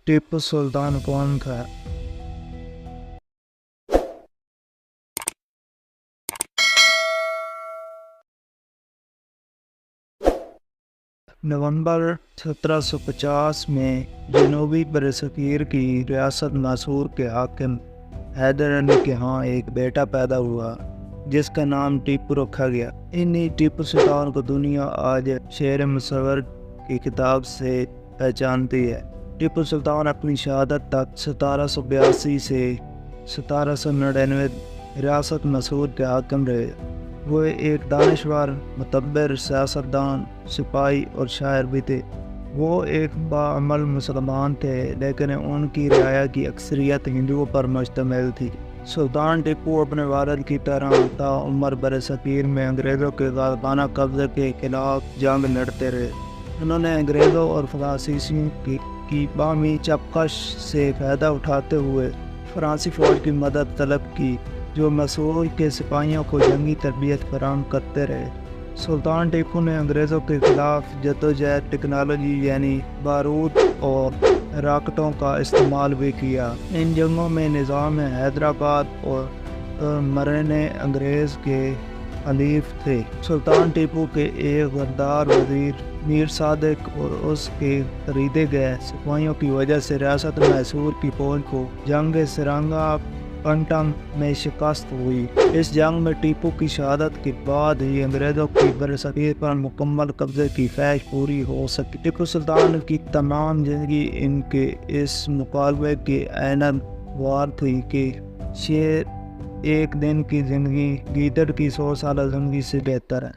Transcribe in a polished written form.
टीपू सुल्तान कौन था? नवंबर 1750 में जनूबी बरसगीर की रियासत मैसूर के हाकिम हैदर अली के यहाँ एक बेटा पैदा हुआ जिसका नाम टीपू रखा गया। इन्हीं टीपू सुल्तान को दुनिया आज शेर मुसव्वर की किताब से पहचानती है। टीपू सुल्तान अपनी शहादत तक 1782 से 1799 रियासत मैसूर के हाकिम रहे। वो एक दानिशवर, मुतब्बिर, सियासतदान, सिपाही और शायर भी थे। वो एक बाअमल मुसलमान थे, लेकिन उनकी रियाया की अक्सरियत हिंदुओं पर मुश्तमिल थी। सुल्तान टीपू अपने वालिद की तरह ताउम्र बरसगीर में अंग्रेज़ों के ग़ालिबाना कब्ज़े के खिलाफ जंग लड़ते रहे। उन्होंने अंग्रेज़ों और फ्रांसीसियों की बामी चपकश से फ़ायदा उठाते हुए फ़्रांसी फ़ौज की मदद तलब की, जो मैसूर के सिपाहियों को जंगी तरबियत फराहम करते रहे। सुल्तान टीपू ने अंग्रेज़ों के ख़िलाफ़ जद्दोजहद टेक्नोलॉजी यानी बारूद और राकेटों का इस्तेमाल भी किया। इन जंगों में निज़ाम हैदराबाद और मरने अंग्रेज़ के हलीफ थे। सुल्तान टीपू के एक गद्दार वज़ीर मीर सादिक और उसके खरीदे गए सिपाहियों की वजह से रियासत मैसूर की फ़ौज को जंग सिरंगा पंटम में शिकस्त हुई। इस जंग में टीपू की शहादत के बाद ही अंग्रेज़ों की बरसगीर पर मुकम्मल कब्ज़े की ख्वाहिश पूरी हो सकी। टीपू सुल्तान की तमाम ज़िंदगी इनके इस मुकालबे की ऐनत वार थी कि शेर एक दिन की ज़िंदगी गीदड़ की 100 साल ज़िंदगी से बेहतर है।